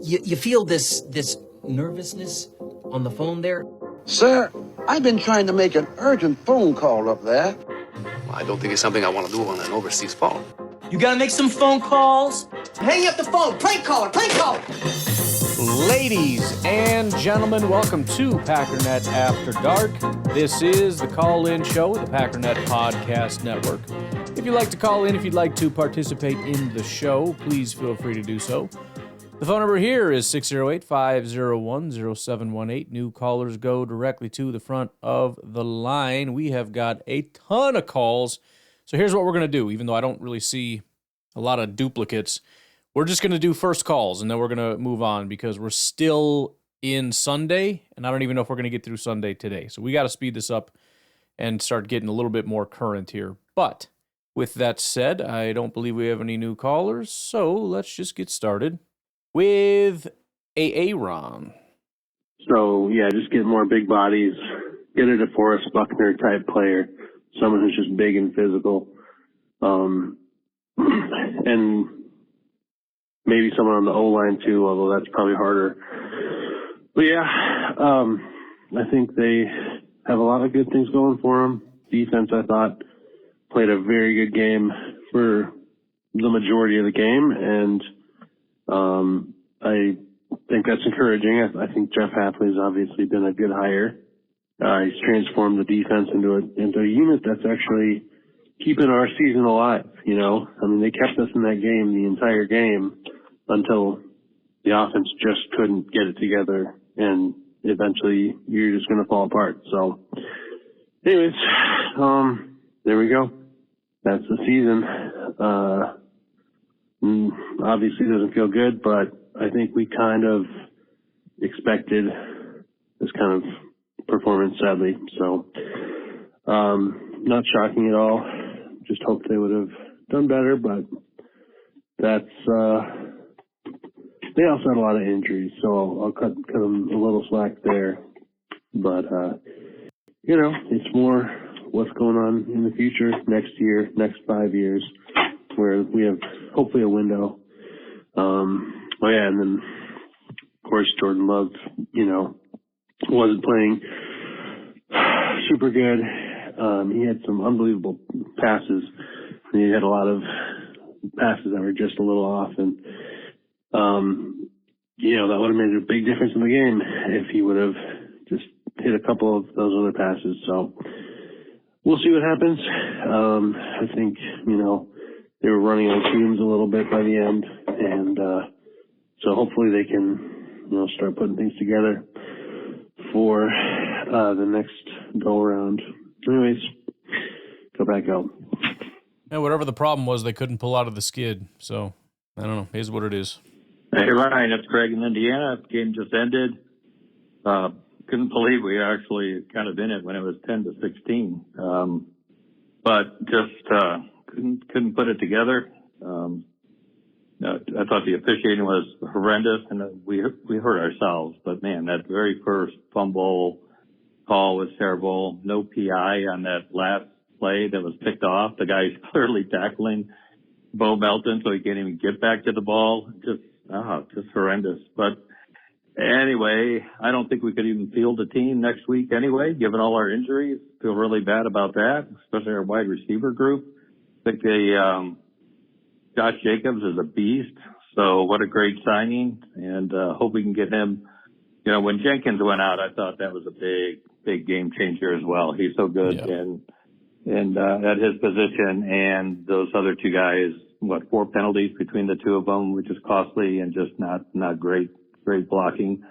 You feel this nervousness on the phone there? Sir, I've been trying to make an urgent phone call up there. Well, I don't think it's something I want to do on an overseas phone. You gotta make some phone calls. Hang up the phone. Prank caller. Prank caller. Ladies and gentlemen, welcome to Packernet After Dark. This is the call-in show with the Packernet Podcast Network. If you'd like to call in, if you'd like to participate in the show, please feel free to do so. The phone number here is 608-501-0718. New callers go directly to the front of the line. We have got a ton of calls. So here's what we're going to do. Even though I don't really see a lot of duplicates, we're just going to do first calls, and then we're going to move on because we're still in Sunday, and I don't even know if we're going to get through Sunday today. So we got to speed this up and start getting a little bit more current here. But with that said, I don't believe we have any new callers, so let's just get started with Aaron. So, yeah, just get more big bodies. Get a DeForest Buckner type player, someone who's just big and physical. And maybe someone on the O-line too, although that's probably harder. But yeah, I think they have a lot of good things going for them. Defense, I thought, played a very good game for the majority of the game, and I think that's encouraging. I think Jeff Hafley's obviously been a good hire. He's transformed the defense into a unit that's actually keeping our season alive, you know. I mean, they kept us in that game the entire game until the offense just couldn't get it together, and eventually you're just going to fall apart. So, anyways, there we go. That's the season. Obviously, it doesn't feel good, but I think we kind of expected this kind of performance, sadly. So, not shocking at all. Just hoped they would have done better, but that's they also had a lot of injuries, so I'll cut them a little slack there. But you know, it's more what's going on in the future, next year, next 5 years, where we have hopefully a window. Oh yeah, and then of course Jordan Love, you know, wasn't playing super good. He had some unbelievable passes. He had a lot of passes that were just a little off, and you know, that would have made a big difference in the game if he would have just hit a couple of those other passes. So we'll see what happens. I think, you know, they were running on fumes a little bit by the end, and so hopefully they can, you know, start putting things together for the next go around. Anyways, go back out. And whatever the problem was, they couldn't pull out of the skid. So I don't know. Here's what it is. Hey, Ryan, it's Craig in Indiana. The game just ended. Couldn't believe we actually kind of in it when it was 10-16. But just couldn't put it together. I thought the officiating was horrendous, and we hurt ourselves. But, man, that very first fumble call was terrible. No PI on that last play that was picked off. The guy's clearly tackling Bo Melton, so he can't even get back to the ball. Just horrendous. But anyway, I don't think we could even field a team next week anyway, given all our injuries. Feel really bad about that, especially our wide receiver group. I think Josh Jacobs is a beast, so what a great signing, and hope we can get him. You know, when Jenkins went out, I thought that was a big game changer as well. He's so good and at his position, and those other two guys, 4 penalties between the two of them, which is costly and just not great blocking.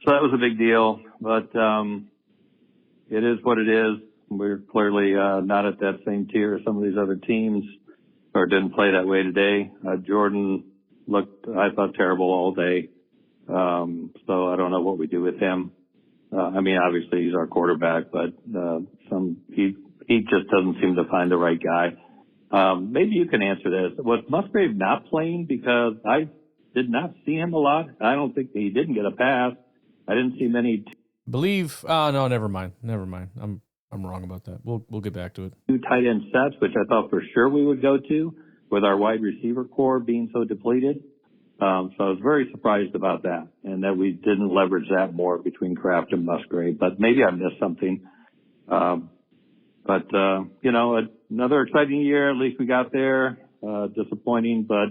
So that was a big deal, but it is what it is. We're clearly not at that same tier as some of these other teams, or didn't play that way today. Jordan looked, I thought, terrible all day. So I don't know what we do with him. I mean, obviously he's our quarterback, but he just doesn't seem to find the right guy. Maybe you can answer this. Was Musgrave not playing? Because I did not see him a lot. I don't think he didn't get a pass. I didn't see many. No, never mind. I'm wrong about that. We'll get back to it. 2 tight end sets, which I thought for sure we would go to, with our wide receiver core being so depleted. So I was very surprised about that, and that we didn't leverage that more between Kraft and Musgrave. But maybe I missed something. Another exciting year. At least we got there. Disappointing, but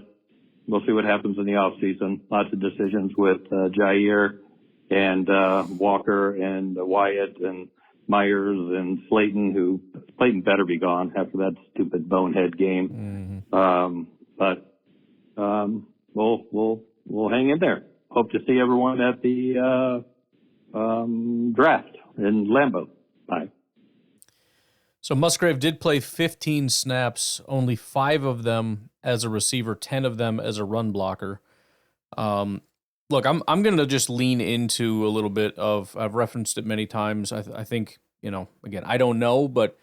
we'll see what happens in the off season. Lots of decisions with Jair and Walker and Wyatt and Myers and Slayton. Slayton better be gone after that stupid bonehead game. We'll hang in there. Hope to see everyone at the draft in Lambeau. Bye. So Musgrave did play 15 snaps, only 5 of them as a receiver, 10 of them as a run blocker. Look, I'm going to just lean into a little bit of, I've referenced it many times. I think, again, I don't know, but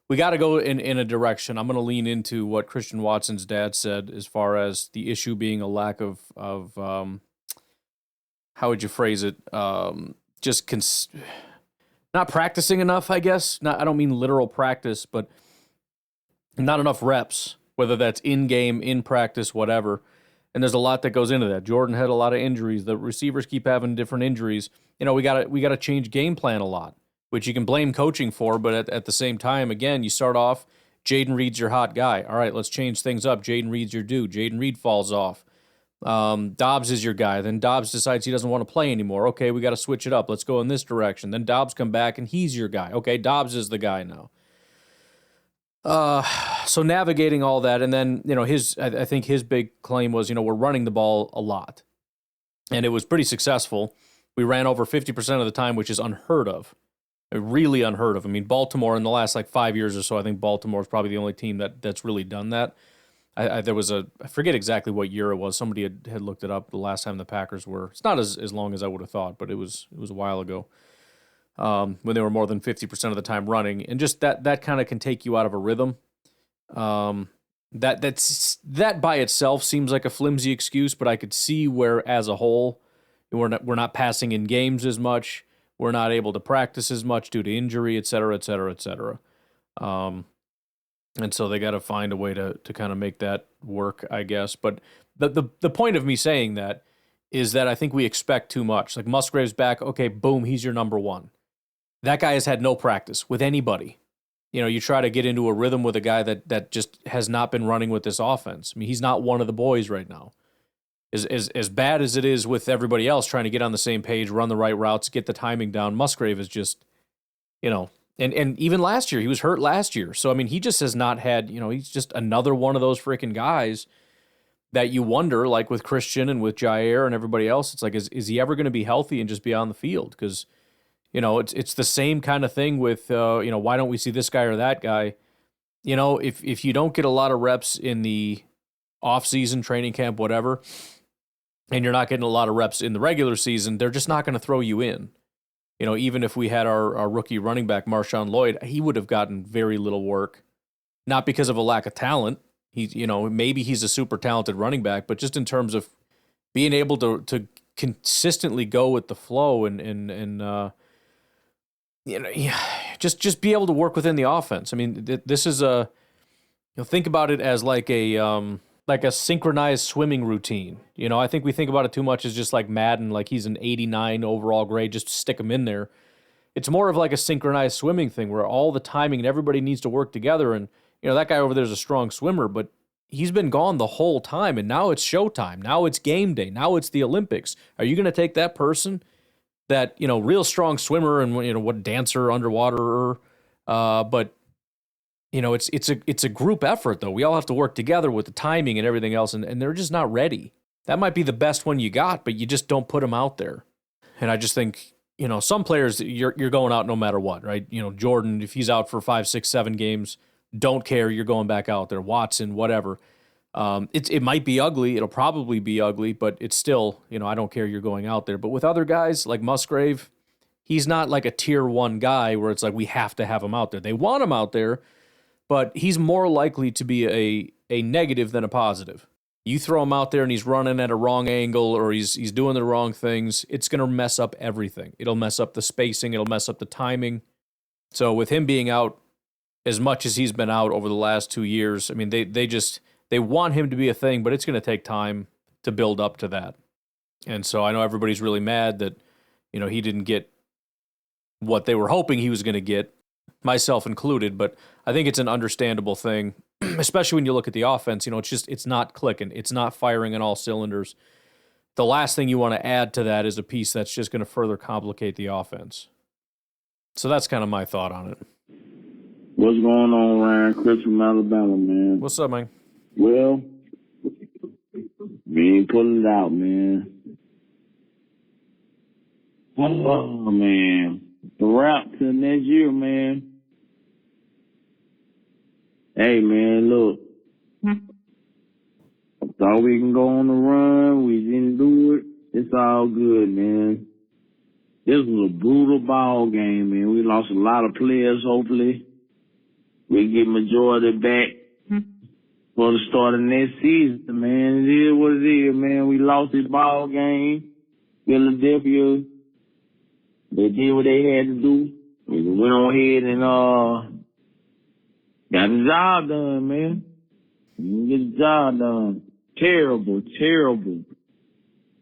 we got to go in a direction. I'm going to lean into what Christian Watson's dad said as far as the issue being a lack of how would you phrase it? Not practicing enough, I guess. I don't mean literal practice, but not enough reps, whether that's in-game, in practice, whatever. And there's a lot that goes into that. Jordan had a lot of injuries. The receivers keep having different injuries. We got to change game plan a lot, which you can blame coaching for, but at the same time, again, you start off, Jaden Reed's your hot guy. All right, let's change things up. Jaden Reed's your dude. Jaden Reed falls off. Dobbs is your guy. Then Dobbs decides he doesn't want to play anymore. Okay, we got to switch it up. Let's go in this direction. Then Dobbs come back and he's your guy. Okay, Dobbs is the guy now. So navigating all that, and then I think his big claim was we're running the ball a lot, and it was pretty successful. We ran over 50% of the time, which is unheard of, really unheard of. I mean, Baltimore in the last 5 years or so, I think Baltimore is probably the only team that's really done that. I forget exactly what year it was. Somebody had looked it up the last time the Packers were. It's not as long as I would have thought, but it was a while ago. When they were more than 50% of the time running, and just that kind of can take you out of a rhythm. That by itself seems like a flimsy excuse, but I could see where as a whole we're not passing in games as much. We're not able to practice as much due to injury, et cetera, et cetera, et cetera. And so they got to find a way to kind of make that work, I guess. But the point of me saying that is that I think we expect too much. Like Musgrave's back, okay, boom, he's your number one. That guy has had no practice with anybody. You try to get into a rhythm with a guy that just has not been running with this offense. I mean, he's not one of the boys right now. As bad as it is with everybody else trying to get on the same page, run the right routes, get the timing down, Musgrave is just, and even last year, he was hurt last year. So, I mean, he just has not had, he's just another one of those freaking guys that you wonder, like with Christian and with Jair and everybody else, it's like, is he ever going to be healthy and just be on the field? Because, it's the same kind of thing with, why don't we see this guy or that guy? If you don't get a lot of reps in the off-season, training camp, whatever, and you're not getting a lot of reps in the regular season, they're just not going to throw you in. Even if we had our rookie running back, Marshawn Lloyd, he would have gotten very little work, not because of a lack of talent. Maybe he's a super talented running back, but just in terms of being able to consistently go with the flow and just be able to work within the offense. I mean, this is think about it as like a synchronized swimming routine. I think we think about it too much as just like Madden, like he's an 89 overall grade, just stick him in there. It's more of like a synchronized swimming thing where all the timing and everybody needs to work together. And, that guy over there is a strong swimmer, but he's been gone the whole time. And now it's showtime. Now it's game day. Now it's the Olympics. Are you going to take that person, that, real strong swimmer and, what dancer underwater, but it's a group effort, though. We all have to work together with the timing and everything else, and they're just not ready. That might be the best one you got, but you just don't put them out there. And I just think, some players, you're going out no matter what, right? Jordan, if he's out for 5, 6, 7 games, don't care, you're going back out there. Watson, whatever. It might be ugly. It'll probably be ugly, but it's still, I don't care, you're going out there. But with other guys like Musgrave, he's not like a tier 1 guy where it's like we have to have him out there. They want him out there, but he's more likely to be a negative than a positive. You throw him out there and he's running at a wrong angle or he's doing the wrong things, it's going to mess up everything. It'll mess up the spacing. It'll mess up the timing. So with him being out as much as he's been out over the last 2 years, I mean, they want him to be a thing, but it's going to take time. to build up to that. And so I know everybody's really mad that, he didn't get what they were hoping he was going to get, myself included, but I think it's an understandable thing, especially when you look at the offense. It's not clicking. It's not firing on all cylinders. The last thing you want to add to that is a piece that's just going to further complicate the offense. So that's kind of my thought on it. What's going on, Ryan? Chris from Alabama, man. What's up, man? Well, we ain't pulling it out, man. Oh, man. The route to next year, man. Hey, man, look. I thought we can go on the run. We didn't do it. It's all good, man. This was a brutal ball game, man. We lost a lot of players, hopefully. We get majority back for the start of next season, man. It is what it is, man. We lost this ball game. Philadelphia, they did what they had to do. We went on ahead and got the job done, man. We didn't get the job done.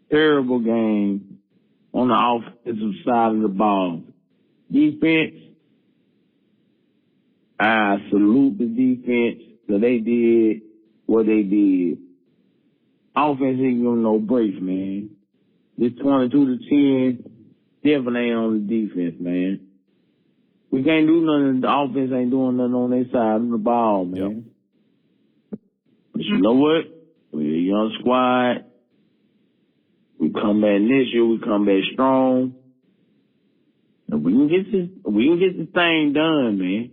Terrible game on the offensive side of the ball. Defense, I salute the defense because they did what they did. Offense ain't giving them no breaks, man. This 22-10 definitely ain't on the defense, man. We can't do nothing. The offense ain't doing nothing on their side of the ball, man. Yep. But you know what? We're a young squad. We come back next year. We come back strong. And we can get this thing done, man.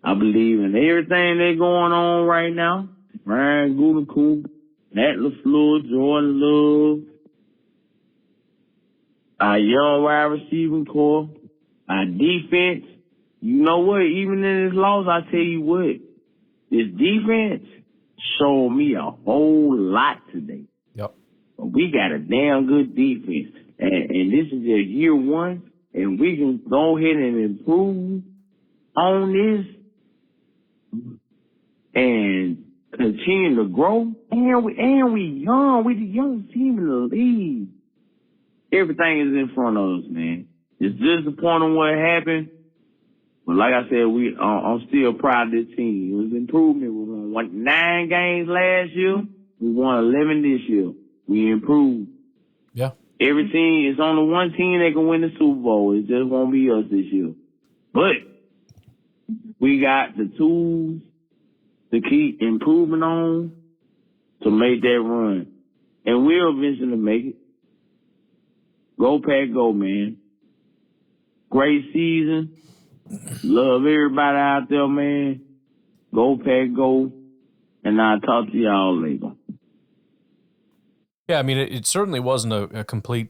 I believe in everything that's going on right now. Ryan Gutekunst, Matt LaFleur, Jordan Love, our young wide receiving core, our defense. You know what? Even in this loss, I tell you what, this defense showed me a whole lot today. Yep. We got a damn good defense. And this is just year one, and we can go ahead and improve on this and continue to grow. And we young. We the youngest team in the league. Everything is in front of us, man. It's disappointing what happened. But like I said, I'm still proud of this team. It was improvement. We won 9 games last year. We won 11 this year. We improved. Yeah. Every team is on the one team that can win the Super Bowl. It just won't be us this year. But we got the tools to keep improving on to make that run. And we'll eventually make it. Go Pack, go, man. Great season. Love everybody out there, man. Go Pack, go. And I'll talk to y'all later. Yeah, I mean, it certainly wasn't a complete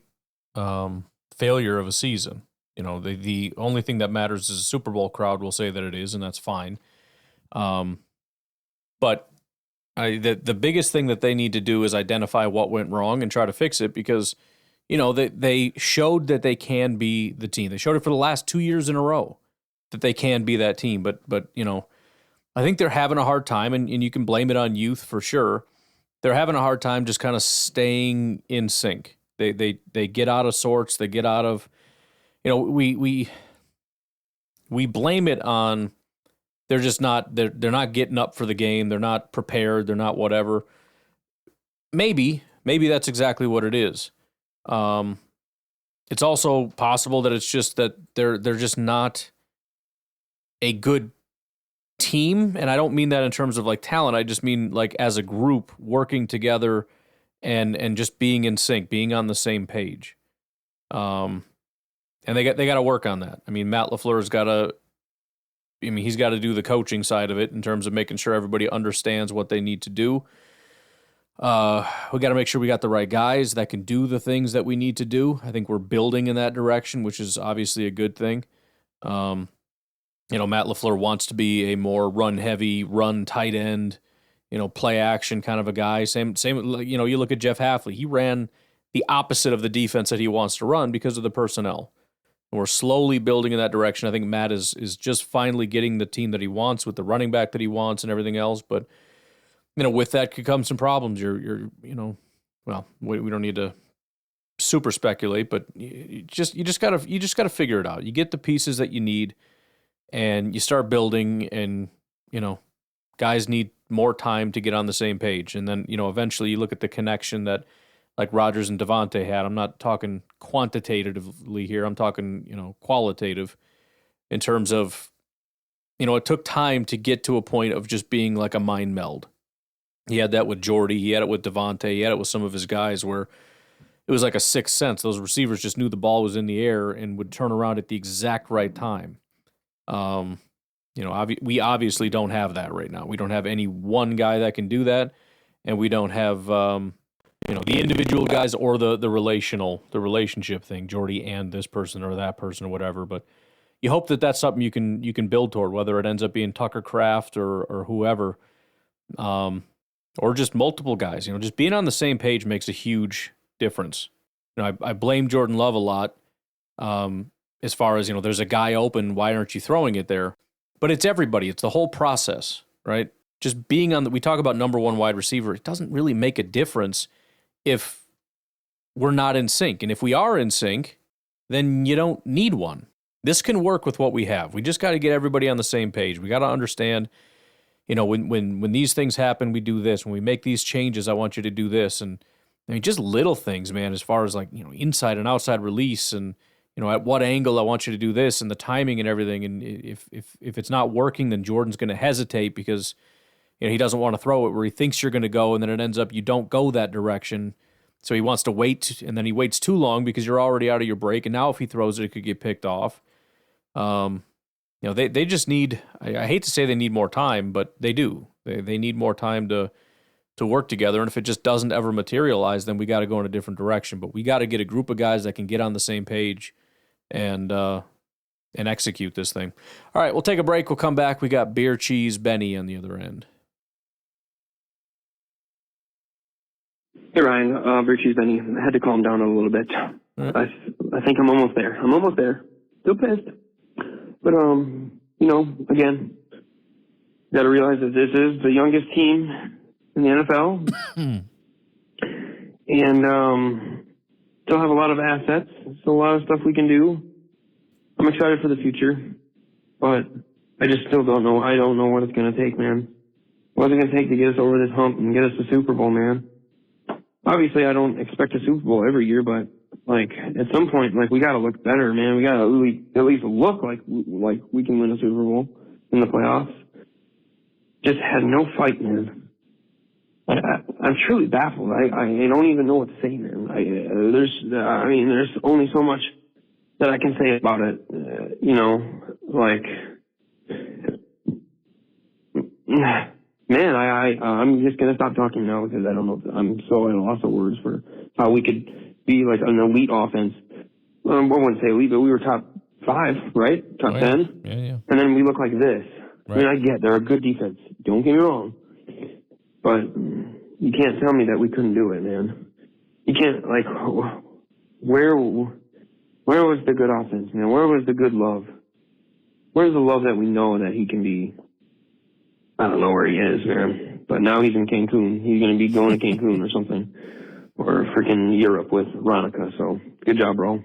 failure of a season. The only thing that matters is the Super Bowl crowd will say that it is, and that's fine. But the biggest thing that they need to do is identify what went wrong and try to fix it because, they showed that they can be the team. They showed it for the last 2 years in a row that they can be that team. But I think they're having a hard time, and you can blame it on youth for sure. They're having a hard time just kind of staying in sync. They get out of sorts. They get out of, we blame it on they're just not they're not getting up for the game. They're not prepared. They're not whatever. Maybe that's exactly what it is. It's also possible that it's just that they're just not a good team, and I don't mean that in terms of like talent. I just mean like as a group working together and just being in sync, being on the same page. And they got to work on that. I mean, Matt LaFleur's he's got to do the coaching side of it in terms of making sure everybody understands what they need to do. We got to make sure we got the right guys that can do the things that we need to do. I think we're building in that direction, which is obviously a good thing. Matt LaFleur wants to be a more run-heavy, run tight end, play action kind of a guy. Same. You look at Jeff Hafley. He ran the opposite of the defense that he wants to run because of the personnel. And we're slowly building in that direction. I think Matt is just finally getting the team that he wants with the running back that he wants and everything else. But with that could come some problems. You're well, we don't need to super speculate, but you just gotta figure it out. You get the pieces that you need, and you start building, and guys need more time to get on the same page, and then eventually you look at the connection that like Rodgers and Devontae had. I'm not talking quantitatively here. I'm talking qualitative in terms of it took time to get to a point of just being like a mind meld. He had that with Jordy. He had it with Devontae. He had it with some of his guys where it was like a sixth sense. Those receivers just knew the ball was in the air and would turn around at the exact right time. We obviously don't have that right now. We don't have any one guy that can do that, and we don't have the individual guys or the relationship thing, Jordy and this person or that person or whatever. But you hope that that's something you can build toward, whether it ends up being Tucker Kraft or whoever, or just multiple guys. Just being on the same page makes a huge difference. I blame Jordan Love a lot as far as, there's a guy open, why aren't you throwing it there? But it's everybody. It's the whole process, right? Just being we talk about number one wide receiver. It doesn't really make a difference if we're not in sync. And if we are in sync, then you don't need one. This can work with what we have. We just got to get everybody on the same page. We got to understand, when these things happen, we do this. When we make these changes, I want you to do this. And just little things, man, as far as like, inside and outside release and, at what angle I want you to do this and the timing and everything. And if it's not working, then Jordan's going to hesitate because, he doesn't want to throw it where he thinks you're going to go, and then it ends up you don't go that direction. So he wants to wait, and then he waits too long because you're already out of your break. And now if he throws it could get picked off. They just need, I hate to say they need more time, but they do. They need more time to work together. And if it just doesn't ever materialize, then we got to go in a different direction. But we got to get a group of guys that can get on the same page and execute this thing. All right, we'll take a break. We'll come back. We got Beer Cheese Benny on the other end. Hey, Ryan. Beer Cheese Benny. I had to calm down a little bit. Right. I think I'm almost there. Still pissed. But, again, got to realize that this is the youngest team in the NFL. And still have a lot of assets. Still a lot of stuff we can do. I'm excited for the future. But I just still don't know. I don't know what it's going to take, man. What's it going to take to get us over this hump and get us the Super Bowl, man? Obviously, I don't expect a Super Bowl every year, but at some point, we got to look better, man. We got to at least look like we can win a Super Bowl in the playoffs. Just had no fight, man. I'm truly baffled. I don't even know what to say, man. There's only so much that I can say about it. Man, I'm just gonna stop talking now because I don't know. I'm so at a loss of words for how we could be like an elite offense. I wouldn't say elite, but we were top 5, right? Top 10. Yeah. And then we look like this. Right. I get they're a good defense. Don't get me wrong, but you can't tell me that we couldn't do it, man. You can't where was the good offense, man? Where was the good love? Where's the love that we know that he can be? I don't know where he is, man. But now he's in Cancun. He's going to be going to Cancun or something. Or freaking Europe with Ronica. So, good job, bro.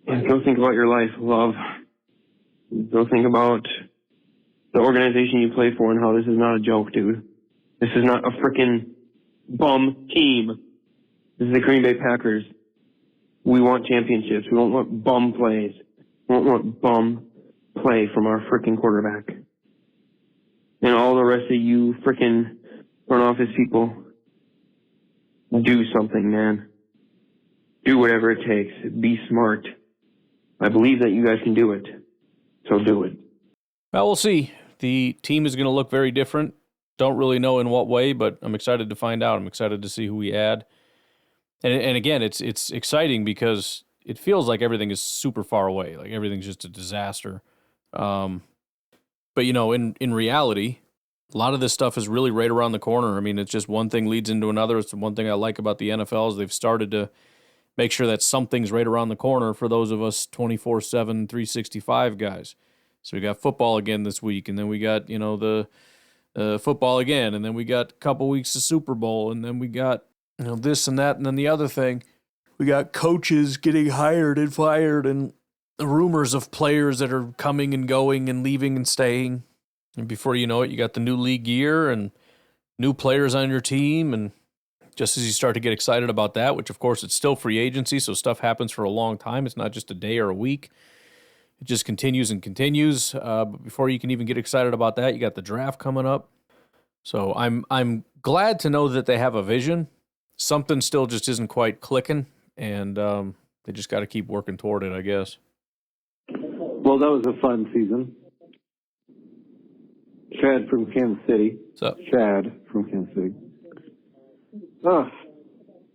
And go think about your life, love. Go think about the organization you play for and how this is not a joke, dude. This is not a freaking bum team. This is the Green Bay Packers. We want championships. We don't want bum plays. We don't want bum play from our freaking quarterback. And all the rest of you freaking front office people, do something, man. Do whatever it takes. Be smart. I believe that you guys can do it. So do it. Well, we'll see. The team is going to look very different. Don't really know in what way, but I'm excited to find out. I'm excited to see who we add. And again, it's exciting because it feels like everything is super far away. Like everything's just a disaster. But, in reality, a lot of this stuff is really right around the corner. I mean, it's just one thing leads into another. It's one thing I like about the NFL is they've started to make sure that something's right around the corner for those of us 24/7, 365 guys. So we got football again this week, and then we got, the football again, and then we got a couple weeks of Super Bowl, and then we got this and that. And then the other thing, we got coaches getting hired and fired and rumors of players that are coming and going and leaving and staying. And before you know it, you got the new league year and new players on your team. And just as you start to get excited about that, which of course it's still free agency, so stuff happens for a long time. It's not just a day or a week. It just continues and continues. But before you can even get excited about that, you got the draft coming up. So I'm glad to know that they have a vision. Something still just isn't quite clicking, and they just got to keep working toward it, I guess. Well, that was a fun season. Chad from Kansas City. What's up? Chad from Kansas City.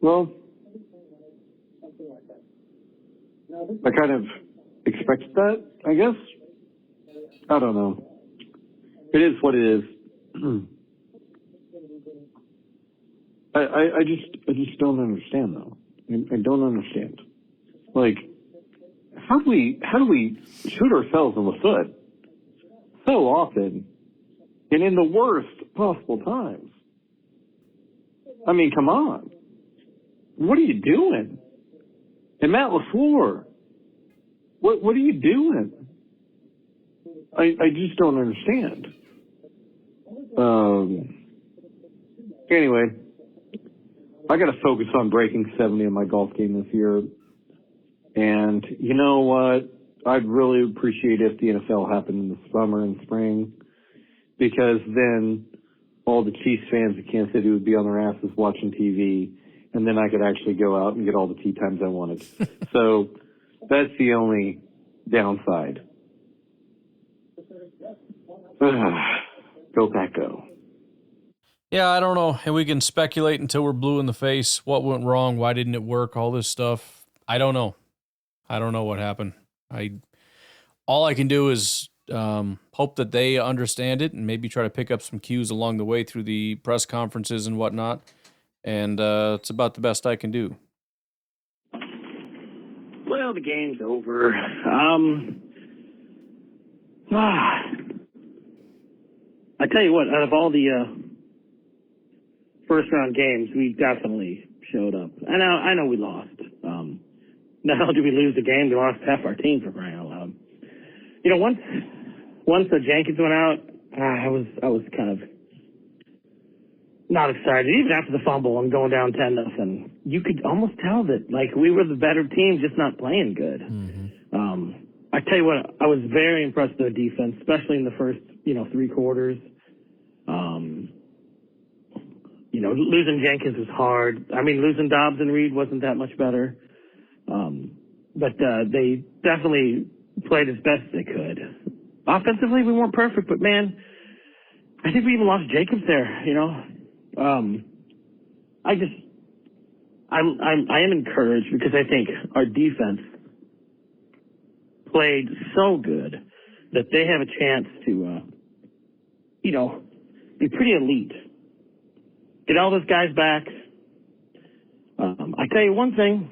Well, I kind of expected that, I guess. I don't know. It is what it is. I just don't understand though. I don't understand. Like, how do we shoot ourselves in the foot so often and in the worst possible times? I mean, come on. What are you doing? And Matt LaFleur, what are you doing? I just don't understand. Anyway, I got to focus on breaking 70 in my golf game this year. And you know what? I'd really appreciate if the NFL happened in the summer and spring, because then all the Chiefs fans in Kansas City would be on their asses watching TV, and then I could actually go out and get all the tee times I wanted. So that's the only downside. Go Pack Go. Yeah, I don't know. And we can speculate until we're blue in the face. What went wrong? Why didn't it work? All this stuff. I don't know. I don't know what happened. All I can do is hope that they understand it and maybe try to pick up some cues along the way through the press conferences and whatnot. And it's about the best I can do. Well, the game's over. I tell you what, out of all the first round games, we definitely showed up. I know we lost. Not only did we lose the game, we lost half our team, for crying out loud. You know, once the Jenkins went out, I was kind of not excited. Even after the fumble and going down 10-0, you could almost tell that like we were the better team, just not playing good. Mm-hmm. I tell you what, I was very impressed with the defense, especially in the first, three quarters. Losing Jenkins was hard. I mean, losing Dobbs and Reed wasn't that much better. But they definitely played as best as they could. Offensively, we weren't perfect, but man, I think we even lost Jacobs there, I am encouraged because I think our defense played so good that they have a chance to, be pretty elite. Get all those guys back. I tell you one thing.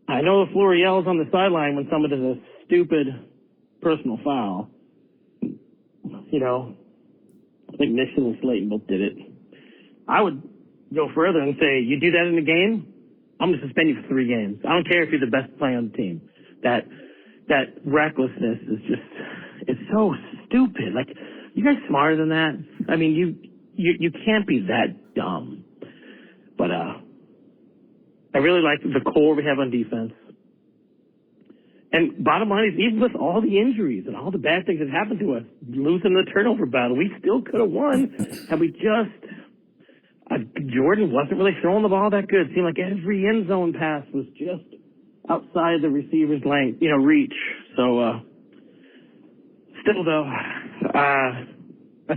I know LaFleur yells on the sideline when someone does a stupid personal foul. I think Nixon and Slayton both did it. I would go further and say, you do that in a game, I'm going to suspend you for 3 games. I don't care if you're the best player on the team. That recklessness is just, it's so stupid. Like, you guys smarter than that? I mean, you can't be that dumb. But I really like the core we have on defense. And bottom line is, even with all the injuries and all the bad things that happened to us, losing the turnover battle, we still could have won. And we just, Jordan wasn't really throwing the ball that good. It seemed like every end zone pass was just outside the receiver's length, reach. So, still though, I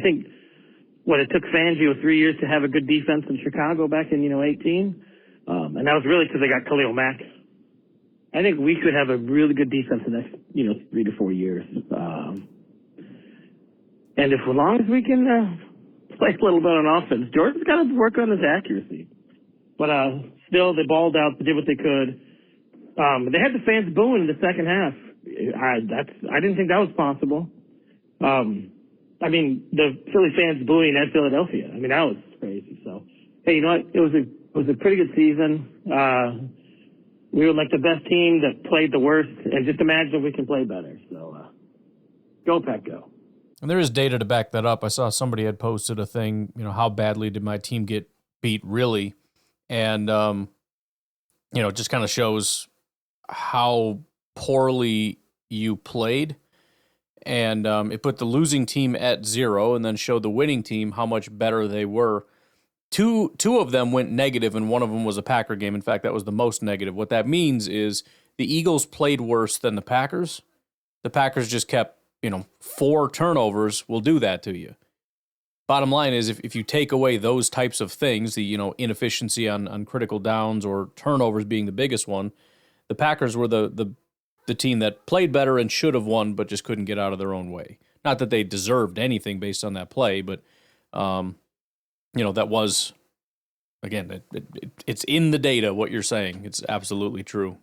think it took Fangio 3 years to have a good defense in Chicago back in, 18. And that was really because they got Khalil Mack. I think we could have a really good defense the next, 3 to 4 years. And as long as we can play a little bit on offense, Jordan's got to work on his accuracy. But still, they balled out. They did what they could. They had the fans booing in the second half. I didn't think that was possible. The Philly fans booing at Philadelphia. That was crazy. So Hey, you know what? It was a pretty good season. We were like the best team that played the worst, and just imagine we can play better. So, go Pack, go. And there is data to back that up. I saw somebody had posted a thing, how badly did my team get beat really? And, it just kind of shows how poorly you played. And it put the losing team at 0 and then showed the winning team how much better they were. Two of them went negative, and one of them was a Packer game. In fact, that was the most negative. What that means is the Eagles played worse than the Packers. The Packers just kept, 4 turnovers will do that to you. Bottom line is, if you take away those types of things, the inefficiency on critical downs or turnovers being the biggest one, the Packers were the team that played better and should have won, but just couldn't get out of their own way. Not that they deserved anything based on that play, but that was, again, it's in the data what you're saying. It's absolutely true.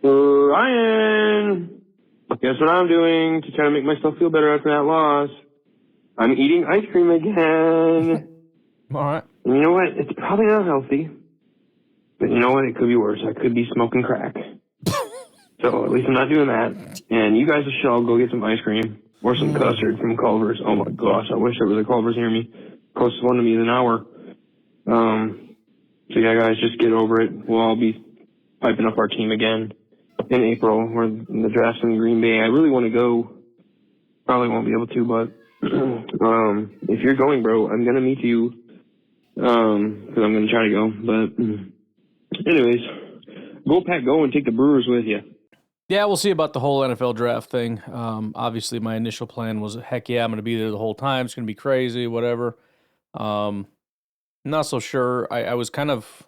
Ryan, guess what I'm doing to try to make myself feel better after that loss? I'm eating ice cream again. All right. And you know what? It's probably not healthy. But you know what? It could be worse. I could be smoking crack. So at least I'm not doing that. And you guys should all go get some ice cream or some custard from Culver's. Oh my gosh, I wish there was a Culver's near me. Closest one to me is an hour. So yeah, guys, just get over it. We'll all be piping up our team again in April. We're in the draft in Green Bay. I really want to go. Probably won't be able to, but if you're going, bro, I'm gonna meet you. Because I'm gonna try to go. But anyways, go Pack, go and take the Brewers with you. Yeah, we'll see about the whole NFL draft thing. Obviously, my initial plan was, heck yeah, I'm going to be there the whole time. It's going to be crazy, whatever. Not so sure. I was kind of...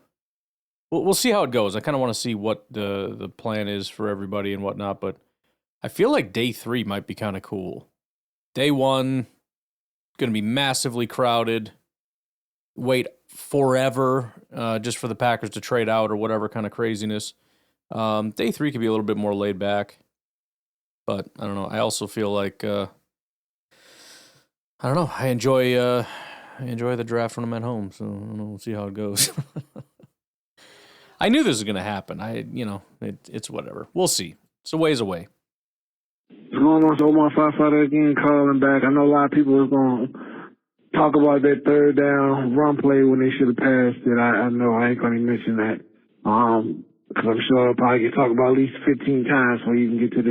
We'll see how it goes. I kind of want to see what the plan is for everybody and whatnot, but I feel like day 3 might be kind of cool. Day 1, going to be massively crowded. Wait forever just for the Packers to trade out or whatever kind of craziness. Day 3 could be a little bit more laid back, but I don't know. I also feel like I don't know. I enjoy the draft when I'm at home, so I don't know. We'll see how it goes. I knew this was going to happen. It's whatever. We'll see. It's a ways away. Going on to Omar Firefighter again, calling back. I know a lot of people is going to talk about that third down run play when they should have passed it. I know I ain't going to mention that. Because I'm sure I'll probably get talked about at least 15 times before you can get to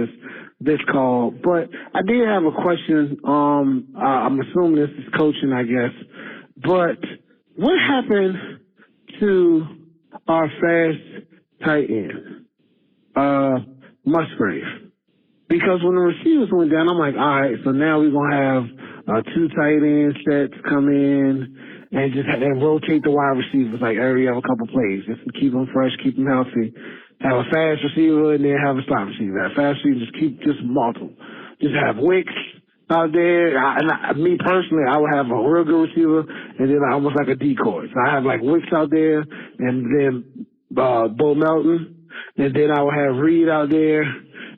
this call. But I did have a question. I'm assuming this is coaching, I guess. But what happened to our fast tight end, Musgrave? Because when the receivers went down, I'm like, all right, so now we're going to have 2 tight end sets come in and just and rotate the wide receivers like every other couple plays, just to keep them fresh, keep them healthy. Have a fast receiver and then have a slot receiver. Have a fast receiver, just multiple. Just have Wicks out there. Me personally, I would have a real good receiver and then almost like a decoy. So I have like Wicks out there and then Bo Melton, and then I would have Reed out there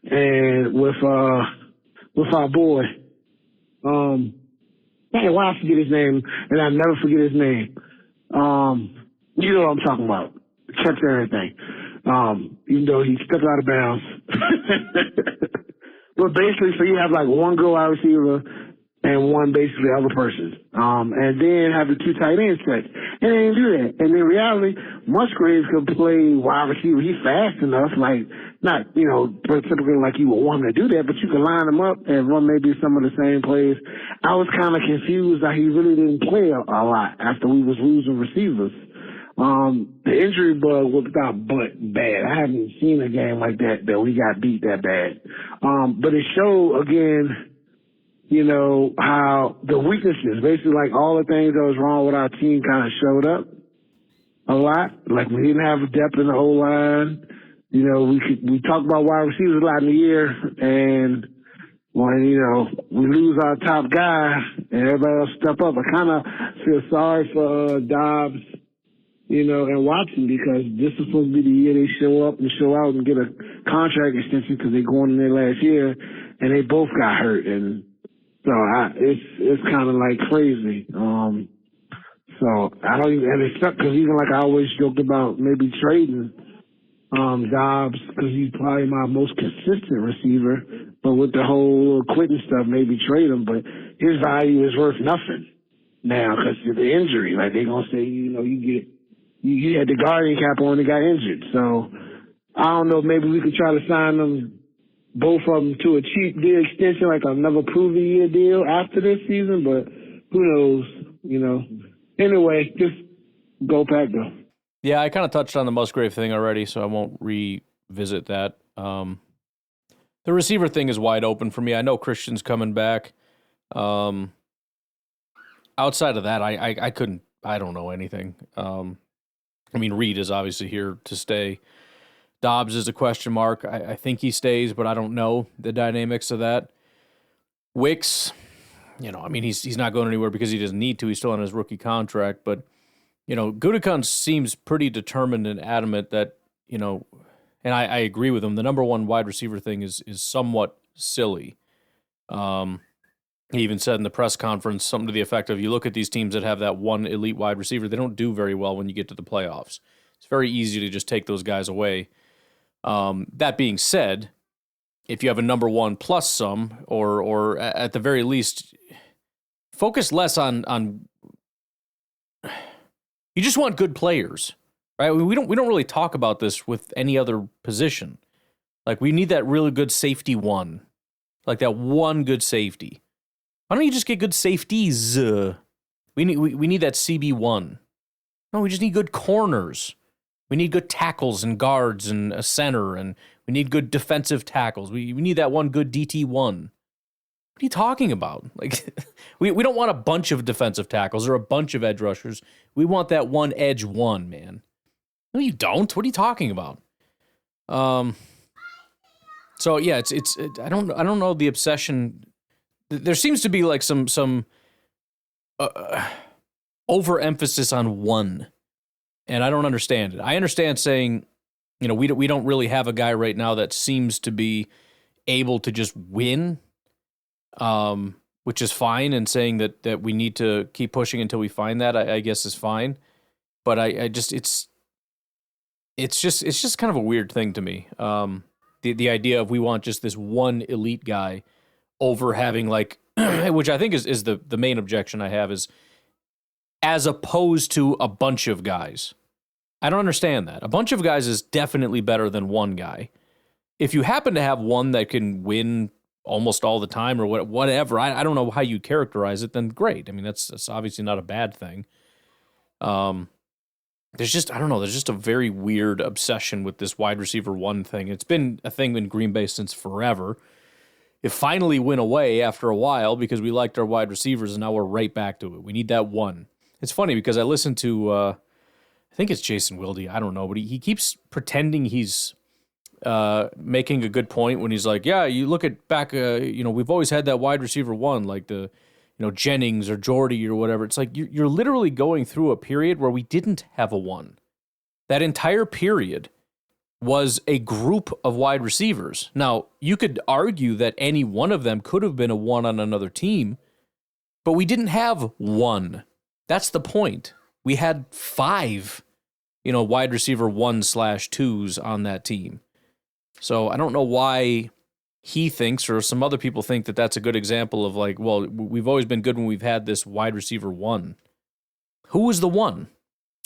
and with our boy. Man, why I forget his name, and I never forget his name. You know what I'm talking about. Catch everything. Even though he stepped out of bounds. But basically, so you have like one good wide receiver and one basically other person. And then have the 2 tight end sets. And they didn't do that. And in reality, Musgrave could play wide receiver. He's fast enough, like, not, typically like you would want him to do that, but you can line him up and run maybe some of the same plays. I was kind of confused that he really didn't play a lot after we was losing receivers. The injury bug was not but bad. I haven't seen a game like that we got beat that bad. But it showed, again, how the weaknesses, basically like all the things that was wrong with our team kind of showed up a lot. Like we didn't have depth in the O-line. We talk about wide receivers a lot in the year, and when, we lose our top guy and everybody else step up, I kind of feel sorry for Dobbs, and Watson, because this is supposed to be the year they show up and show out and get a contract extension because they're going in their last year, and they both got hurt. And so it's kind of like crazy. So I don't even, and it's because even like I always joked about maybe trading Dobbs because he's probably my most consistent receiver. But with the whole quitting stuff, maybe trade him. But his value is worth nothing now because of the injury. Like they're gonna say, you had the guardian cap on and got injured. So I don't know. Maybe we could try to sign them, both of them, to a cheap deal extension, like another proven year deal after this season. But who knows? Anyway, just go Pack go. Yeah, I kind of touched on the Musgrave thing already, so I won't revisit that. The receiver thing is wide open for me. I know Christian's coming back. Outside of that, I couldn't. I don't know anything. Reed is obviously here to stay. Dobbs is a question mark. I think he stays, but I don't know the dynamics of that. Wicks, he's not going anywhere because he doesn't need to. He's still on his rookie contract, but Gutekunst seems pretty determined and adamant that, and I agree with him. The number one wide receiver thing is somewhat silly. He even said in the press conference something to the effect of, you look at these teams that have that one elite wide receiver, they don't do very well when you get to the playoffs. It's very easy to just take those guys away. That being said, if you have a number one plus some, or at the very least, focus less on you just want good players, right? We don't really talk about this with any other position. Like, we need that really good safety one, like that one good safety. Why don't you just get good safeties? We need that CB1. No, we just need good corners. We need good tackles and guards and a center, and we need good defensive tackles. We need that one good DT1. What are you talking about? Like, we don't want a bunch of defensive tackles or a bunch of edge rushers. We want that one edge one, man. No, you don't. What are you talking about? So yeah, it's I don't know the obsession. There seems to be like some overemphasis on one, and I don't understand it. I understand saying, we don't really have a guy right now that seems to be able to just win, which is fine, and saying that we need to keep pushing until we find that, I guess is fine. But it's just kind of a weird thing to me. The idea of we want just this one elite guy over having, like, which I think is the main objection I have, is as opposed to a bunch of guys. I don't understand that. A bunch of guys is definitely better than one guy. If you happen to have one that can win almost all the time or whatever, I don't know how you characterize it, then great. I mean, that's obviously not a bad thing. There's just a very weird obsession with this wide receiver one thing. It's been a thing in Green Bay since forever. It finally went away after a while because we liked our wide receivers, and now we're right back to it. We need that one. It's funny because I listened to, I think it's Jason Wilde, I don't know, but he keeps pretending he's making a good point when he's like, yeah, you look at back, we've always had that wide receiver one, like the, Jennings or Jordy or whatever. It's like you're literally going through a period where we didn't have a one. That entire period was a group of wide receivers. Now, you could argue that any one of them could have been a one on another team, but we didn't have one. That's the point. We had 5, wide receiver 1/2s on that team. So I don't know why he thinks, or some other people think, that that's a good example of, like, well, we've always been good when we've had this wide receiver one. Who was the one?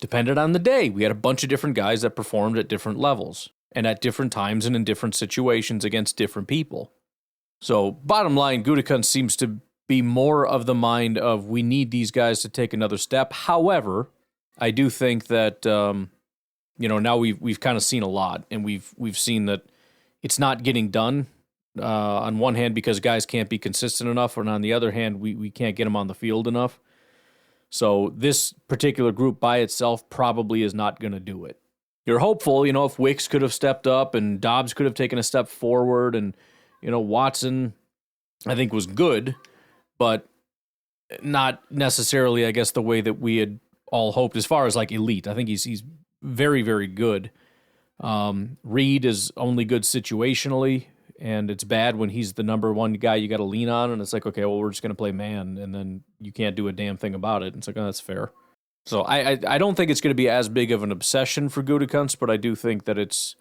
Depended on the day. We had a bunch of different guys that performed at different levels and at different times and in different situations against different people. So bottom line, Gutekunst seems to be more of the mind of we need these guys to take another step. However, I do think that now we've kind of seen a lot, and we've seen that it's not getting done. On one hand, because guys can't be consistent enough, and on the other hand, we can't get them on the field enough. So this particular group by itself probably is not going to do it. You're hopeful, if Wicks could have stepped up and Dobbs could have taken a step forward, and, Watson, I think, was good, but not necessarily, I guess, the way that we had all hoped as far as, like, elite. I think he's very, very good. Reed is only good situationally, and it's bad when he's the number one guy you got to lean on, and it's like, okay, well, we're just going to play man, and then you can't do a damn thing about it. It's like, oh, that's fair. So I don't think it's going to be as big of an obsession for Gutekunst, but I do think that it's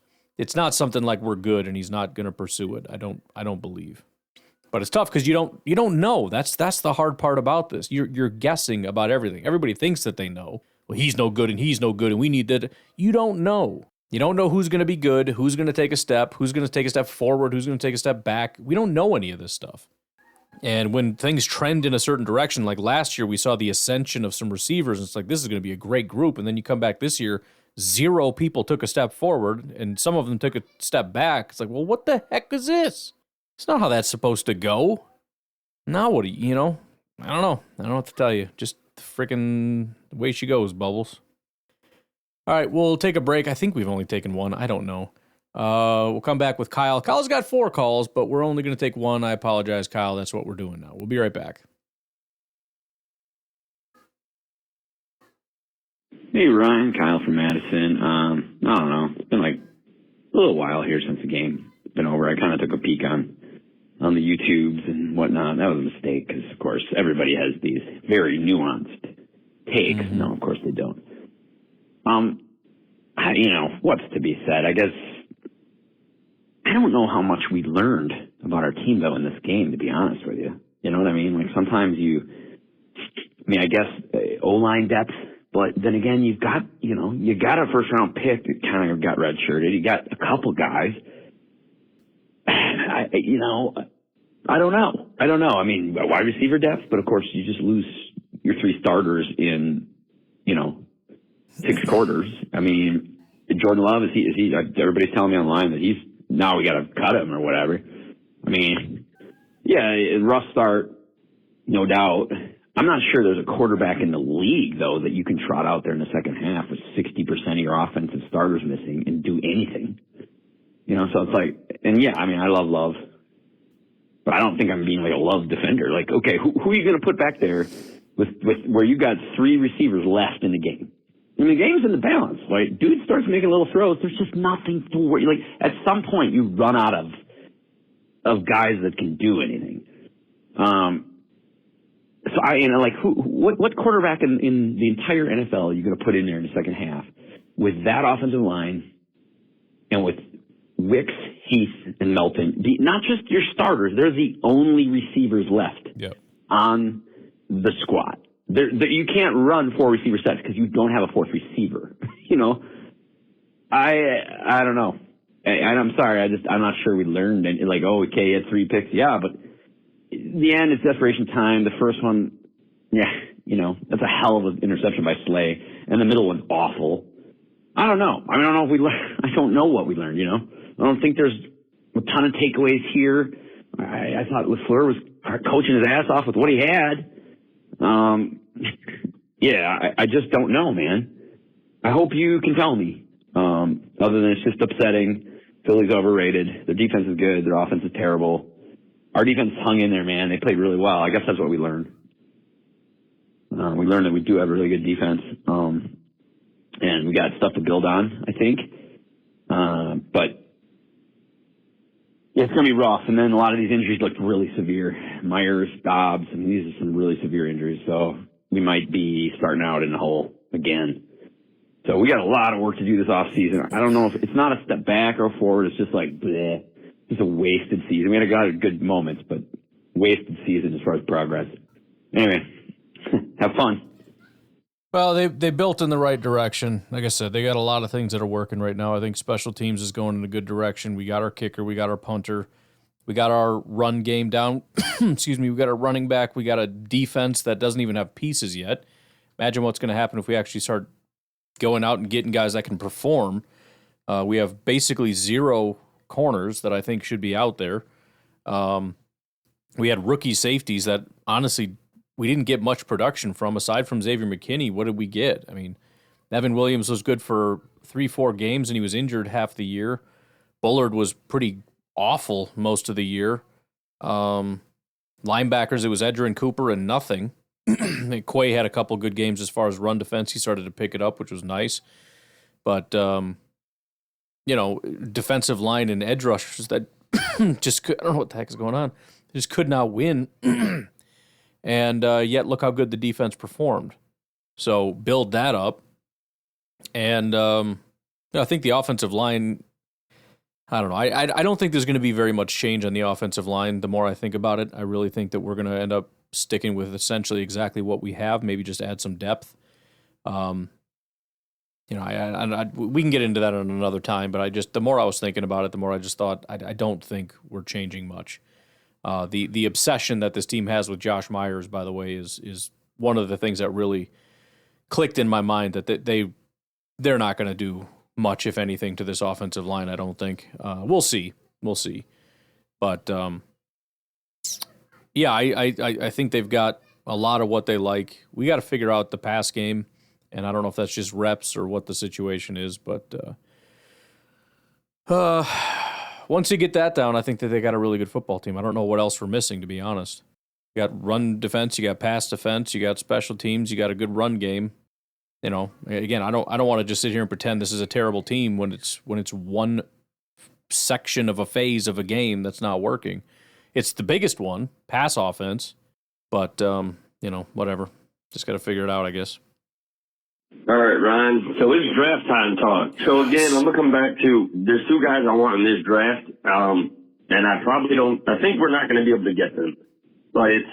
not something like we're good and he's not going to pursue it. I don't believe. But it's tough because you don't know. That's the hard part about this. You're guessing about everything. Everybody thinks that they know. Well, he's no good and he's no good and we need that. You don't know. You don't know who's going to be good, who's going to take a step, who's going to take a step forward, who's going to take a step back. We don't know any of this stuff. And when things trend in a certain direction, like last year, we saw the ascension of some receivers. And it's like, this is going to be a great group. And then you come back this year, 0 people took a step forward, and some of them took a step back. It's like, well, what the heck is this? It's not how that's supposed to go. Now what do you know? I don't know. I don't know what to tell you. Just freaking the way she goes, Bubbles. All right, we'll take a break. I think we've only taken one. I don't know. We'll come back with Kyle. Kyle's got 4 calls, but we're only going to take 1. I apologize, Kyle. That's what we're doing now. We'll be right back. Hey, Ryan. Kyle from Madison. I don't know. It's been like a little while here since the game been over. I kind of took a peek on the YouTubes and whatnot. That was a mistake because, of course, everybody has these very nuanced takes. Mm-hmm. No, of course they don't. What's to be said? I guess I don't know how much we learned about our team, though, in this game, to be honest with you. You know what I mean? Like, sometimes I guess O-line depth, but then again, you got a first-round pick that kind of got redshirted. You got a couple guys. I don't know. I mean, wide receiver depth, but of course, you just lose your 3 starters in, 6 quarters. I mean, Jordan Love, is he, everybody's telling me online that now we got to cut him or whatever. I mean, yeah, rough start, no doubt. I'm not sure there's a quarterback in the league, though, that you can trot out there in the second half with 60% of your offensive starters missing and do anything. So it's like, and yeah, I mean, I love Love, but I don't think I'm being like a Love defender. Like, okay, who are you going to put back there with where you got 3 receivers left in the game? And the game's in the balance. Like, dude starts making little throws. There's just nothing for you. Like, at some point, you run out of guys that can do anything. So what quarterback in the entire NFL are you going to put in there in the second half with that offensive line and with Wicks, Heath, and Melton? Not just your starters. They're the only receivers left on the squad. You can't run 4 receiver sets because you don't have a 4th receiver. I don't know. And I'm sorry. I'm not sure we learned. And like, oh, okay, he had 3 picks. Yeah, but in the end, it's desperation time. The first one, that's a hell of an interception by Slay. And the middle one's awful. I don't know. I don't know if we learned. I don't know what we learned, I don't think there's a ton of takeaways here. I thought LaFleur was coaching his ass off with what he had. I just don't know, man. I hope you can tell me. Other than it's just upsetting. Philly's overrated. Their defense is good. Their offense is terrible. Our defense hung in there, man. They played really well. I guess that's what we learned. We learned that we do have a really good defense. And we got stuff to build on, I think. But it's going to be rough. And then a lot of these injuries looked really severe. Myers, Dobbs, these are some really severe injuries. So we might be starting out in the hole again. So we got a lot of work to do this offseason. I don't know if it's not a step back or forward. It's just like, bleh. It's a wasted season. We had a lot of good moments, but wasted season as far as progress. Anyway, have fun. Well, they built in the right direction. Like I said, they got a lot of things that are working right now. I think special teams is going in a good direction. We got our kicker. We got our punter. We got our run game down. Excuse me. We got our running back. We got a defense that doesn't even have pieces yet. Imagine what's going to happen if we actually start going out and getting guys that can perform. We have basically 0 corners that I think should be out there. We had rookie safeties that honestly we didn't get much production from. Aside from Xavier McKinney, what did we get? I mean, Evan Williams was good for 3-4 games, and he was injured half the year. Bullard was pretty awful most of the year. Linebackers, it was Edgerrin Cooper and nothing. Quay had a couple good games as far as run defense. He started to pick it up, which was nice. But, defensive line and edge rushers that just I don't know what the heck is going on. They just could not win. And yet look how good the defense performed. So build that up. And I think the offensive line, I don't know. I don't think there's going to be very much change on the offensive line. The more I think about it, I really think that we're going to end up sticking with essentially exactly what we have, maybe just add some depth. We can get into that on another time, but the more I was thinking about it, the more I just thought I don't think we're changing much. The obsession that this team has with Josh Myers, by the way, is one of the things that really clicked in my mind, that they're not going to do much, if anything, to this offensive line, I don't think. We'll see. But, I think they've got a lot of what they like. We got to figure out the pass game, and I don't know if that's just reps or what the situation is. But once you get that down, I think that they got a really good football team. I don't know what else we're missing, to be honest. You got run defense, you got pass defense, you got special teams, you got a good run game. Again, I don't want to just sit here and pretend this is a terrible team when it's one section of a phase of a game that's not working. It's the biggest one, pass offense, but whatever. Just got to figure it out, I guess. All right, Ryan. So it's draft time talk. So again, I'm gonna come back to there's two guys I want in this draft, and I think we're not gonna be able to get them. But it's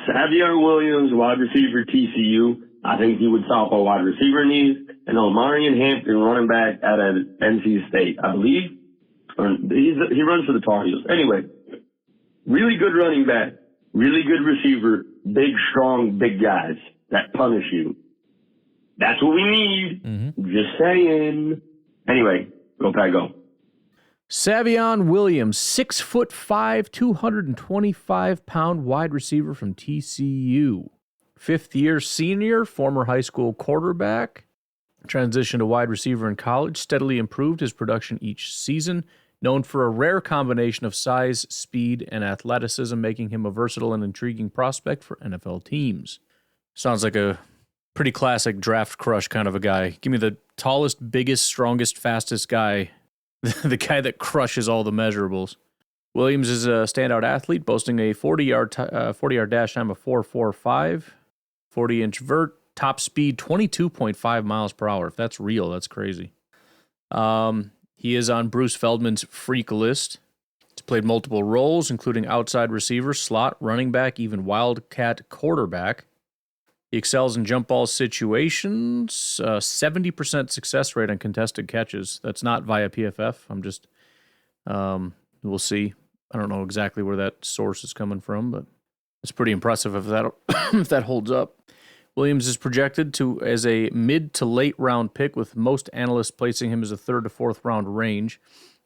Savion Williams, wide receiver, TCU. I think he would solve our wide receiver needs. And Omarion Hampton, running back out of NC State, I believe. He runs for the Tar Heels. Anyway, really good running back, really good receiver, big, strong, big guys that punish you. That's what we need. Mm-hmm. Just saying. Anyway, go Pack, go. Savion Williams, 6'5", 225-pound wide receiver from TCU. Fifth-year senior, former high school quarterback. Transitioned to wide receiver in college, steadily improved his production each season. Known for a rare combination of size, speed, and athleticism, making him a versatile and intriguing prospect for NFL teams. Sounds like a pretty classic draft crush kind of a guy. Give me the tallest, biggest, strongest, fastest guy. The guy that crushes all the measurables. Williams is a standout athlete, boasting a 40-yard dash time of 4.45, 40-inch vert, top speed 22.5 miles per hour. If that's real, that's crazy. He is on Bruce Feldman's freak list. He's played multiple roles, including outside receiver, slot, running back, even wildcat quarterback. He excels in jump ball situations, 70% success rate on contested catches. That's not via PFF. I'm just, we'll see. I don't know exactly where that source is coming from, but it's pretty impressive if that holds up. Williams is projected as a mid to late round pick, with most analysts placing him as a third to fourth round range.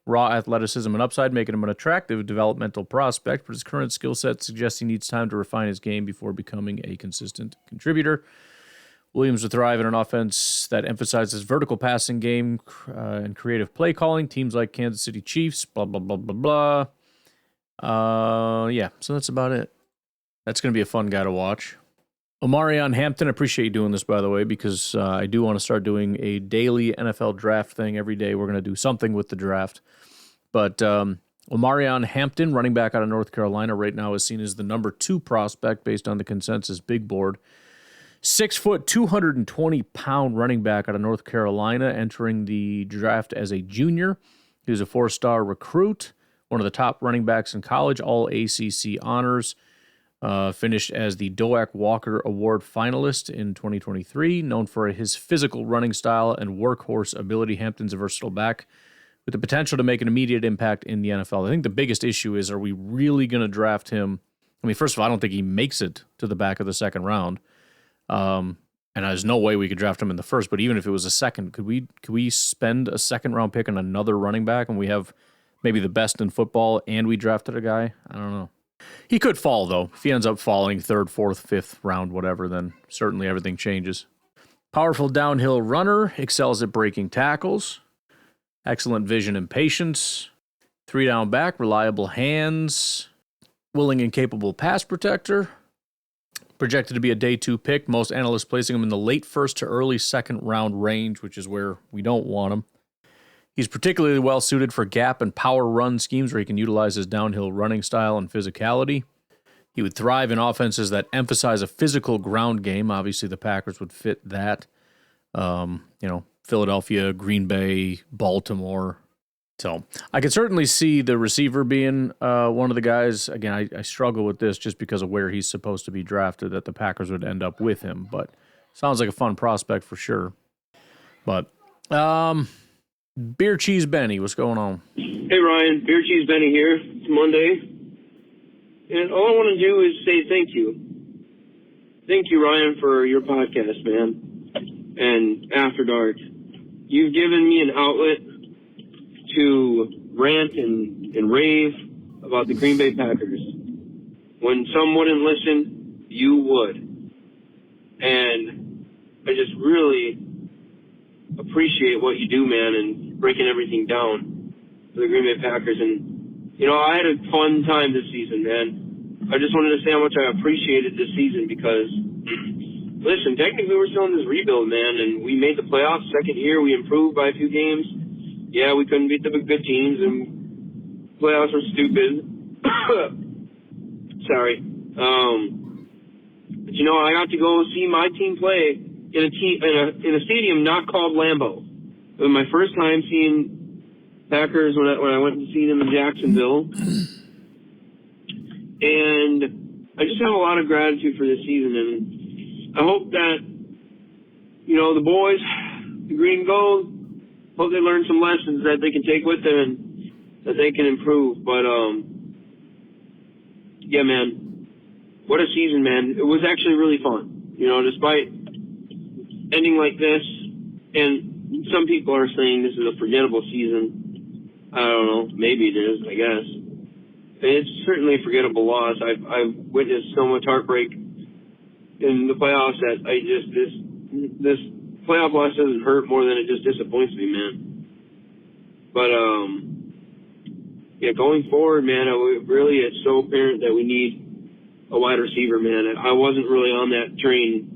Raw athleticism and upside making him an attractive developmental prospect, but his current skill set suggests he needs time to refine his game before becoming a consistent contributor. Williams would thrive in an offense that emphasizes vertical passing game and creative play calling. Teams like Kansas City Chiefs, blah, blah, blah, blah, blah. So that's about it. That's going to be a fun guy to watch. Omarion Hampton, I appreciate you doing this, by the way, because I do want to start doing a daily NFL draft thing every day. We're going to do something with the draft. But Omarion Hampton, running back out of North Carolina, right now is seen as the number 2 prospect based on the consensus big board. 6 foot, 220-pound running back out of North Carolina, entering the draft as a junior. He was a 4-star recruit, one of the top running backs in college, all ACC honors. Finished as the Doak Walker Award finalist in 2023. Known for his physical running style and workhorse ability, Hampton's a versatile back with the potential to make an immediate impact in the NFL. I think the biggest issue is, are we really going to draft him? I mean, first of all, I don't think he makes it to the back of the second round. And there's no way we could draft him in the first, but even if it was a second, could we spend a second-round pick on another running back when we have maybe the best in football and we drafted a guy? I don't know. He could fall, though. If he ends up falling 3rd, 4th, 5th round, whatever, then certainly everything changes. Powerful downhill runner, excels at breaking tackles, excellent vision and patience, 3-down back, reliable hands, willing and capable pass protector, projected to be a day 2 pick, most analysts placing him in the late 1st to early 2nd round range, which is where we don't want him. He's particularly well suited for gap and power run schemes where he can utilize his downhill running style and physicality. He would thrive in offenses that emphasize a physical ground game. Obviously, the Packers would fit that. Philadelphia, Green Bay, Baltimore. So I could certainly see the receiver being one of the guys. Again, I struggle with this just because of where he's supposed to be drafted, that the Packers would end up with him. But sounds like a fun prospect for sure. But Beer Cheese Benny, what's going on? Hey, Ryan. Beer Cheese Benny here. It's Monday. And all I want to do is say thank you. Thank you, Ryan, for your podcast, man. And After Dark. You've given me an outlet to rant and rave about the Green Bay Packers. When some wouldn't listen, you would. And I just really appreciate what you do, man, and breaking everything down for the Green Bay Packers. And, I had a fun time this season, man. I just wanted to say how much I appreciated this season because, listen, technically we're still in this rebuild, man, and we made the playoffs second year. We improved by a few games. Yeah, we couldn't beat the good teams, and playoffs were stupid. Sorry. But I got to go see my team play in a stadium not called Lambeau. It was my first time seeing Packers when I went to see them in Jacksonville, and I just have a lot of gratitude for this season, and I hope that the boys, the green and gold, hope they learn some lessons that they can take with them and that they can improve. But, yeah, man, what a season, man. It was actually really fun, despite ending like this. And some people are saying this is a forgettable season. I don't know. Maybe it is, I guess. It's certainly a forgettable loss. I've witnessed so much heartbreak in the playoffs that this playoff loss doesn't hurt more than it just disappoints me, man. But, going forward, man, it's so apparent that we need a wide receiver, man. I wasn't really on that train,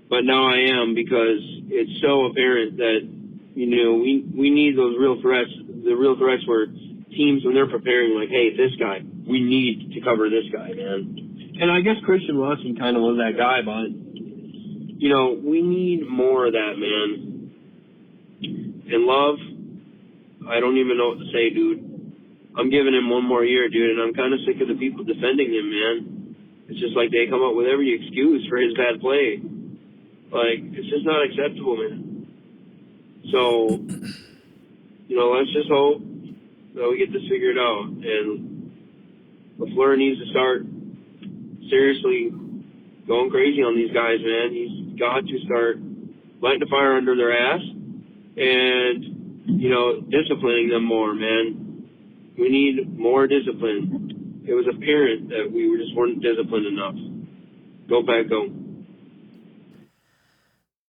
but now I am because it's so apparent that, we need those real threats, the real threats where teams, when they're preparing, like, hey, this guy, we need to cover this guy, man. And I guess Christian Watson kind of was that guy, but we need more of that, man. And Love, I don't even know what to say, dude. I'm giving him one more year, dude, and I'm kind of sick of the people defending him, man. It's just like they come up with every excuse for his bad play. Like, it's just not acceptable, man. So, let's just hope that we get this figured out. And LaFleur needs to start seriously going crazy on these guys, man. He's got to start lighting the fire under their ass and, disciplining them more, man. We need more discipline. It was apparent that we just weren't disciplined enough. Go Pack, go.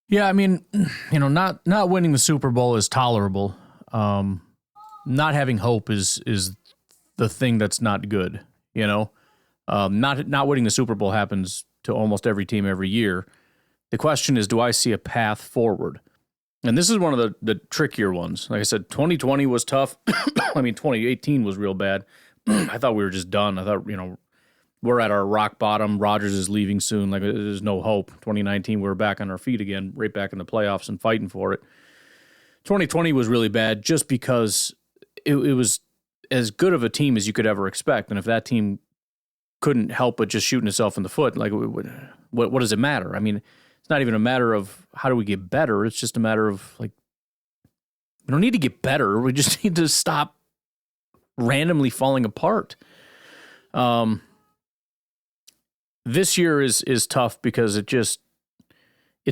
Yeah, I mean, not winning the Super Bowl is tolerable. Not having hope is the thing that's not good, Not winning the Super Bowl happens to almost every team every year. The question is, do I see a path forward? And this is one of the trickier ones. Like I said, 2020 was tough. 2018 was real bad. I thought we were just done. I thought, we're at our rock bottom. Rodgers is leaving soon. Like, there's no hope. 2019, we were back on our feet again, right back in the playoffs and fighting for it. 2020 was really bad just because it was as good of a team as you could ever expect. And if that team couldn't help but just shooting itself in the foot, like, what does it matter? I mean, it's not even a matter of how do we get better. It's just a matter of, like, we don't need to get better. We just need to stop randomly falling apart. This year is tough because it's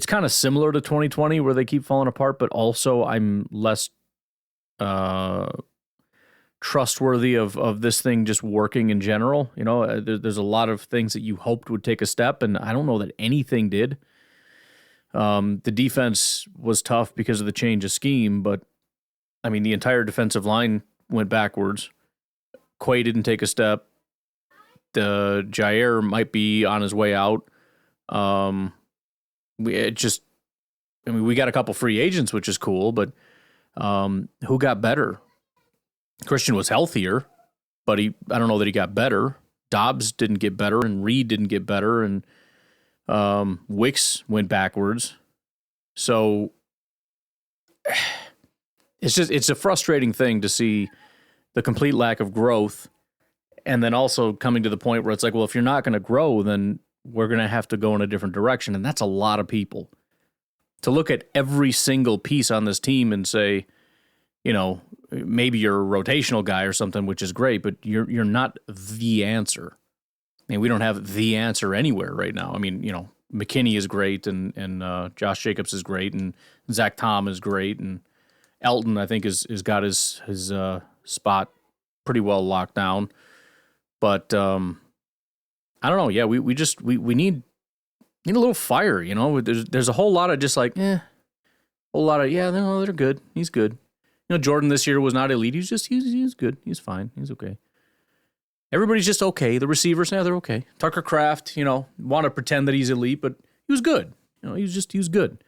kind of similar to 2020 where they keep falling apart, but also I'm less trustworthy of this thing just working in general. There's a lot of things that you hoped would take a step, and I don't know that anything did. The defense was tough because of the change of scheme, but the entire defensive line went backwards. Quay didn't take a step. Jair might be on his way out. We got a couple free agents, which is cool, but who got better? Christian was healthier, but I don't know that he got better. Dobbs didn't get better, and Reed didn't get better, and Wicks went backwards. So it's a frustrating thing to see the complete lack of growth, and then also coming to the point where it's like, well, if you're not going to grow, then we're going to have to go in a different direction. And that's a lot of people. To look at every single piece on this team and say, you know, maybe you're a rotational guy or something, which is great, but you're not the answer. I mean, we don't have the answer anywhere right now. I mean, you know, McKinney is great, and Josh Jacobs is great, and Zach Tom is great, and Elton, I think, is got his spot pretty well locked down. But I don't know. Yeah, we need a little fire. You know, there's a whole lot of just like a whole lot of no, they're good. He's good. You know, Jordan this year was not elite. He's good. He's fine. He's okay. Everybody's just okay. The receivers, they're okay. Tucker Kraft, you know, want to pretend that he's elite, but he was good. You know, he was good.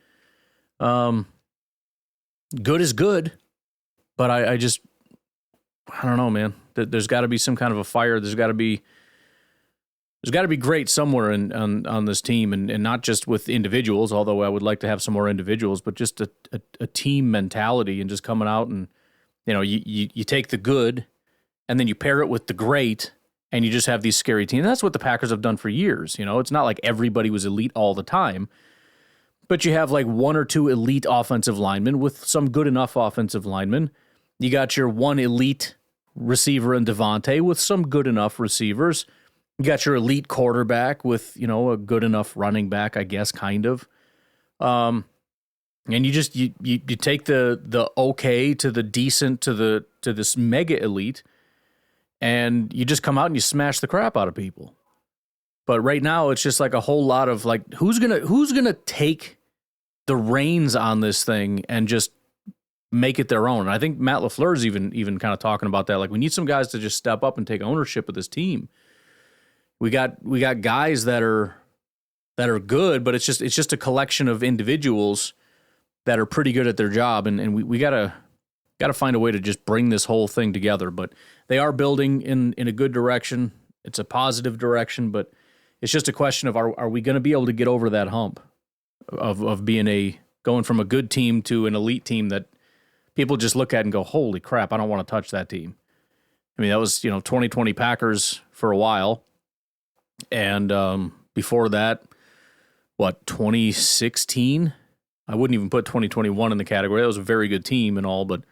Good is good, but I don't know, man. There's got to be some kind of a fire. There's got to be great somewhere on this team, and not just with individuals, although I would like to have some more individuals, but just a team mentality, and just coming out and, you know, you take the good and then you pair it with the great, and you just have these scary teams. And that's what the Packers have done for years. You know, it's not like everybody was elite all the time, but you have like one or two elite offensive linemen with some good enough offensive linemen. You got your one elite receiver in Devontae with some good enough receivers. You got your elite quarterback with, you know, a good enough running back, I guess, kind of. And you just you take the okay to the decent to this mega elite, and you just come out and you smash the crap out of people. But right now it's just like a whole lot of like, who's gonna take the reins on this thing and just make it their own? And I think Matt LaFleur's even kind of talking about that. Like, we need some guys to just step up and take ownership of this team. We got guys that are good, but it's just a collection of individuals that are pretty good at their job, and we gotta find a way to just bring this whole thing together. But they are building in a good direction. It's a positive direction, but it's just a question of are we going to be able to get over that hump of being going from a good team to an elite team that people just look at and go, holy crap, I don't want to touch that team. I mean, that was, you know, 2020 Packers for a while. And before that, 2016? I wouldn't even put 2021 in the category. That was a very good team and all, but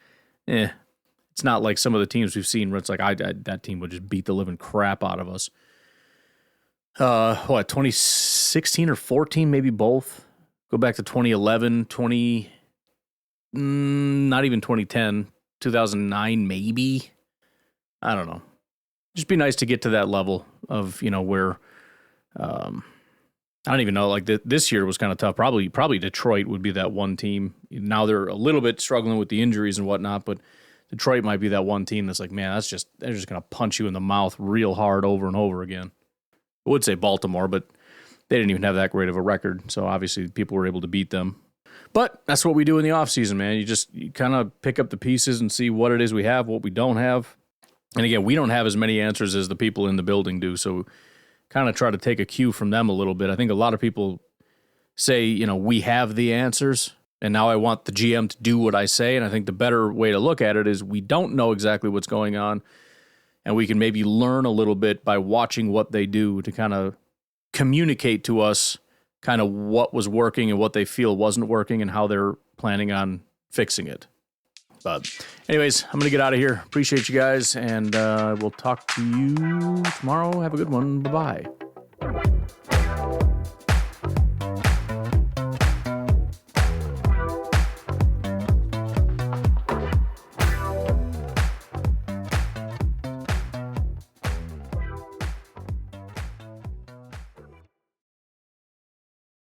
it's not like some of the teams we've seen where it's like that team would just beat the living crap out of us. 2016 or 14, maybe both. Go back to 2011, not even 2010, 2009, maybe. I don't know. Just be nice to get to that level of, you know, where I don't even know. Like this year was kind of tough. Probably Detroit would be that one team. Now they're a little bit struggling with the injuries and whatnot, but Detroit might be that one team that's like, man, they're just going to punch you in the mouth real hard over and over again. I would say Baltimore, but they didn't even have that great of a record, so obviously people were able to beat them. But that's what we do in the offseason, man. You kind of pick up the pieces and see what it is we have, what we don't have. And again, we don't have as many answers as the people in the building do, so kind of try to take a cue from them a little bit. I think a lot of people say, you know, we have the answers, and now I want the GM to do what I say. And I think the better way to look at it is we don't know exactly what's going on, and we can maybe learn a little bit by watching what they do to kind of communicate to us kind of what was working and what they feel wasn't working and how they're planning on fixing it. But anyways, I'm going to get out of here. Appreciate you guys, and we'll talk to you tomorrow. Have a good one. Bye-bye.